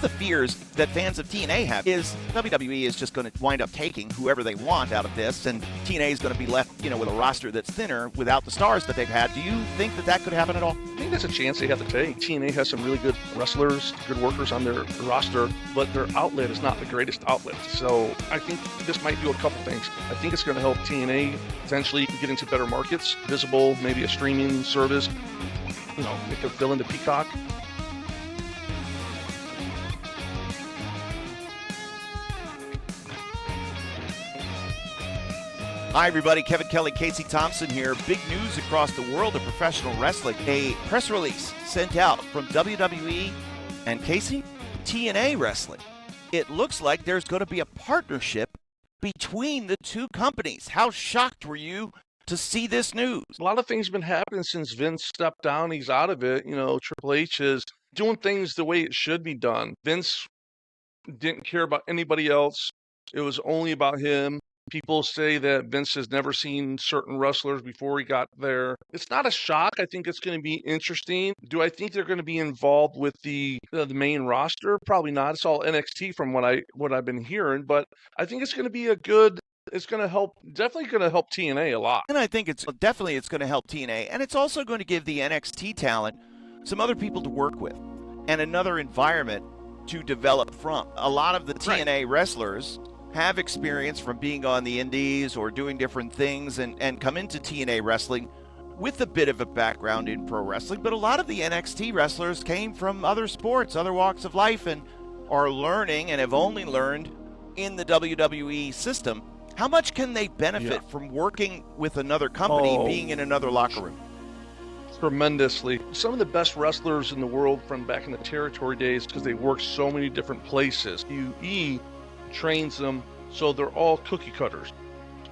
the fears that fans of TNA have is WWE is just going to wind up taking whoever they want out of this, and TNA is going to be left, with a roster that's thinner without the stars that they've had. Do you think that could happen at all? I think that's a chance they have to take. TNA has some really good wrestlers, good workers on their roster, but their outlet is not the greatest outlet. So I think this might do a couple things. I think it's going to help TNA potentially get into better markets, visible, maybe a streaming service. They could fill into Peacock. Hi, everybody. Kevin Kelly, Casey Thompson here. Big news across the world of professional wrestling. A press release sent out from WWE and Casey, TNA Wrestling. It looks like there's going to be a partnership between the two companies. How shocked were you to see this news? A lot of things have been happening since Vince stepped down. He's out of it. Triple H is doing things the way it should be done. Vince didn't care about anybody else. It was only about him. People say that Vince has never seen certain wrestlers before he got there. It's not a shock. I think it's going to be interesting. Do I think they're going to be involved with the main roster? Probably not. It's all NXT from what I've been hearing. But I think it's going to be it's going to help, definitely going to help TNA a lot. And I think it's going to help TNA. And it's also going to give the NXT talent some other people to work with and another environment to develop from. A lot of the TNA wrestlers have experience from being on the indies or doing different things and come into TNA wrestling with a bit of a background in pro wrestling. But a lot of the NXT wrestlers came from other sports, other walks of life, and are learning and have only learned in the WWE system. How much can they benefit from working with another company, being in another locker room? Tremendously. Some of the best wrestlers in the world from back in the territory days, because they worked so many different places. UE trains them, so they're all cookie cutters.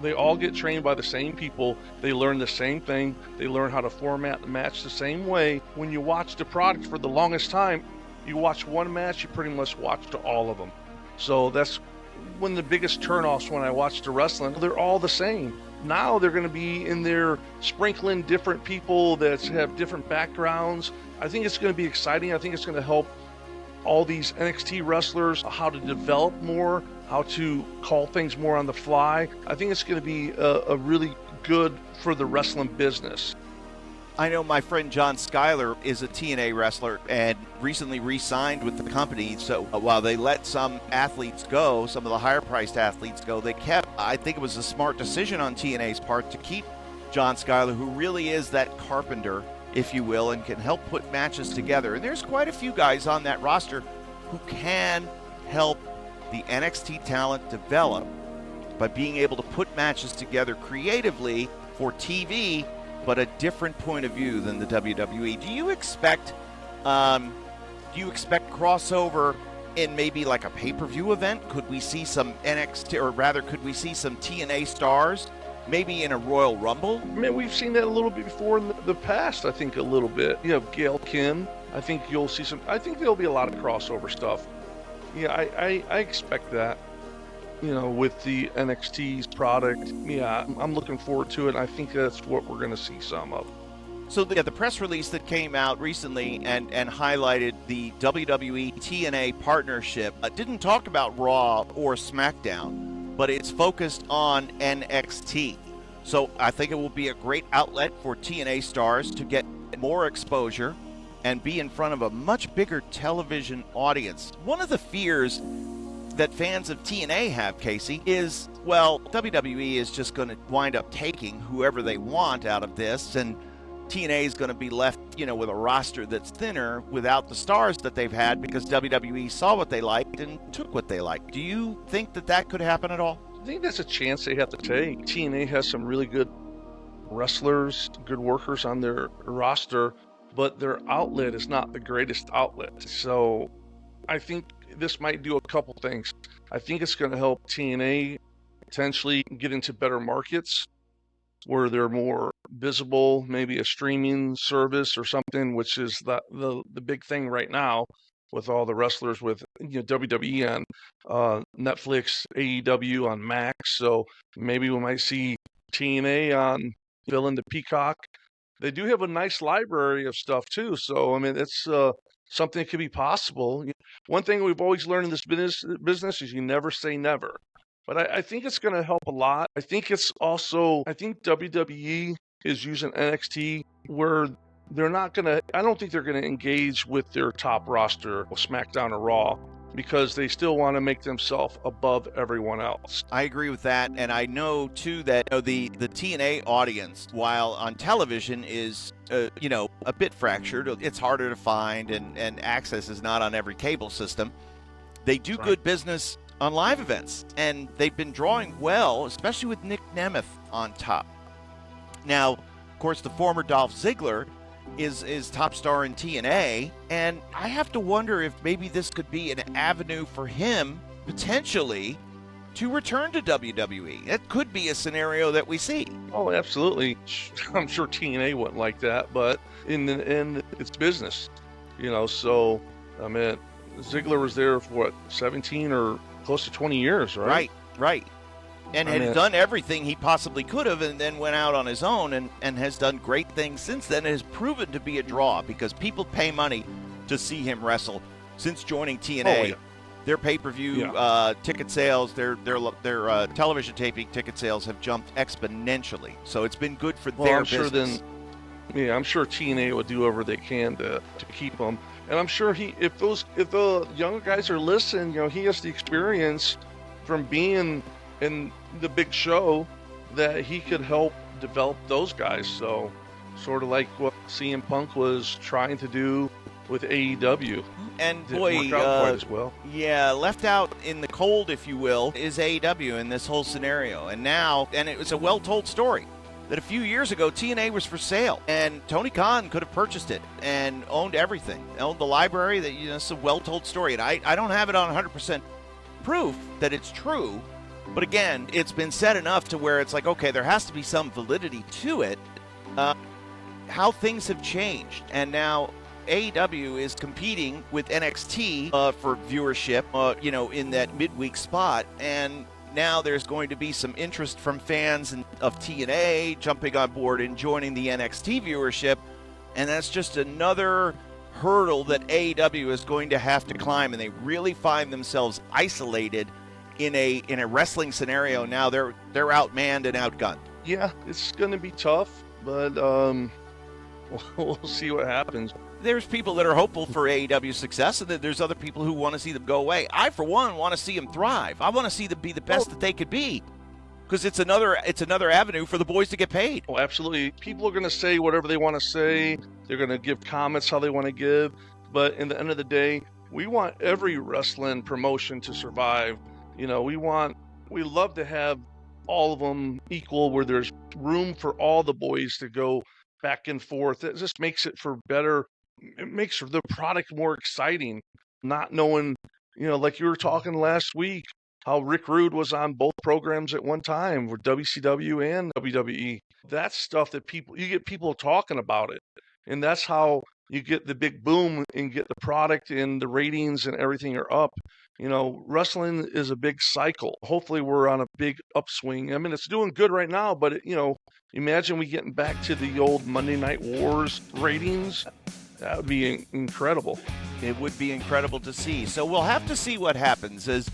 They all get trained by the same people. They learn the same thing. They learn how to format the match the same way. When you watch the product for the longest time, you watch one match, you pretty much watched all of them. So that's one of the biggest turnoffs when I watch the wrestling. They're all the same. Now they're going to be in there sprinkling different people that have different backgrounds. I think it's going to be exciting. I think it's going to help all these NXT wrestlers how to develop more, how to call things more on the fly. I think it's going to be a really good for the wrestling business. I know my friend John Schuyler is a TNA wrestler and recently re-signed with the company. So while they let some athletes go, some of the higher-priced athletes go, they kept. I think it was a smart decision on TNA's part to keep John Schuyler, who really is that carpenter, if you will, and can help put matches together. And there's quite a few guys on that roster who can help the NXT talent develop by being able to put matches together creatively for TV, but a different point of view than the WWE. Do you expect crossover in maybe like a pay-per-view event? Could we see some NXT, or rather could we see some TNA stars maybe in a Royal Rumble? I mean, we've seen that a little bit before in the past, I think a little bit. You have Gail Kim. I think you'll see I think there'll be a lot of crossover stuff. Yeah, I expect that, with the NXT's product. Yeah, I'm looking forward to it. I think that's what we're going to see some of. So the press release that came out recently and highlighted the WWE TNA partnership didn't talk about Raw or SmackDown, but it's focused on NXT. So I think it will be a great outlet for TNA stars to get more exposure and be in front of a much bigger television audience. One of the fears that fans of TNA have, Casey, is, WWE is just going to wind up taking whoever they want out of this, and TNA is going to be left, with a roster that's thinner without the stars that they've had because WWE saw what they liked and took what they liked. Do you think that could happen at all? I think that's a chance they have to take. TNA has some really good wrestlers, good workers on their roster, but their outlet is not the greatest outlet. So I think this might do a couple things. I think it's going to help TNA potentially get into better markets where they're more visible, maybe a streaming service or something, which is the big thing right now with all the wrestlers with WWE on Netflix, AEW on Max. So maybe we might see TNA on fill into Peacock. They do have a nice library of stuff too. So I mean, it's something could be possible. One thing we've always learned in this business is you never say never. But I think it's going to help a lot. I think WWE is using NXT where they're not going to, I don't think they're going to engage with their top roster, SmackDown or Raw, because they still want to make themselves above everyone else. I agree with that, and I know too that the TNA audience, while on television is a bit fractured, it's harder to find, and access is not on every cable system. They do good business on live events, and they've been drawing well, especially with Nick Nemeth on top. Now, of course, the former Dolph Ziggler is top star in TNA, and I have to wonder if maybe this could be an avenue for him potentially to return to WWE. That could be a scenario that we see. Oh, absolutely. I'm sure TNA wouldn't like that, but in the end, it's business, so I mean, Ziggler was there for 17 or close to 20 years, right? Right. And had done everything he possibly could have, and then went out on his own and has done great things since then. It has proven to be a draw because people pay money to see him wrestle. Since joining TNA, their pay-per-view ticket sales, their television taping ticket sales have jumped exponentially. So it's been good for their business. I'm sure TNA would do whatever they can to keep him. And I'm sure if the younger guys are listening, he has the experience from being in the big show that he could help develop those guys. So sort of like what CM Punk was trying to do with AEW. And boy, work out quite as well. Left out in the cold, if you will, is AEW in this whole scenario. And it was a well-told story that a few years ago TNA was for sale, and Tony Khan could have purchased it and owned everything, owned the library. That it's a well-told story, and I don't have it on 100% proof that it's true. But again, it's been said enough to where it's like, okay, there has to be some validity to it. How things have changed, and now AEW is competing with NXT for viewership, in that midweek spot, and now there's going to be some interest from fans of TNA jumping on board and joining the NXT viewership, and that's just another hurdle that AEW is going to have to climb, and they really find themselves isolated in a wrestling scenario. Now they're outmanned and outgunned. Yeah, it's going to be tough, but we'll see what happens. There's people that are hopeful for AEW's success, and then there's other people who want to see them go away. I, for one, want to see them thrive. I want to see them be the best that they could be, because it's another avenue for the boys to get paid. Oh, absolutely. People are going to say whatever they want to say. They're going to give comments how they want to give. But in the end of the day, we want every wrestling promotion to survive. We love to have all of them equal, where there's room for all the boys to go back and forth. It just makes it for better. It makes the product more exciting. Not knowing, like you were talking last week, how Rick Rude was on both programs at one time with WCW and WWE. That's stuff that you get people talking about it. And that's how you get the big boom and get the product, and the ratings and everything are up. Wrestling is a big cycle. Hopefully we're on a big upswing. I mean, it's doing good right now, but imagine we getting back to the old Monday Night Wars ratings. That would be incredible. It would be incredible to see. So we'll have to see what happens, as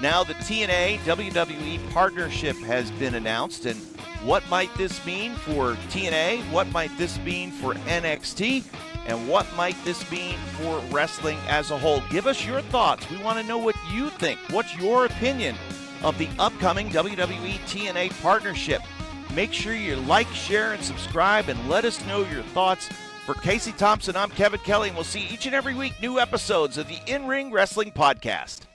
now the TNA WWE partnership has been announced. And what might this mean for TNA? What might this mean for NXT? And what might this mean for wrestling as a whole? Give us your thoughts. We want to know what you think. What's your opinion of the upcoming WWE TNA partnership? Make sure you like, share, and subscribe, and let us know your thoughts. For Casey Thompson, I'm Kevin Kelly, and we'll see each and every week new episodes of the In-Ring Wrestling Podcast.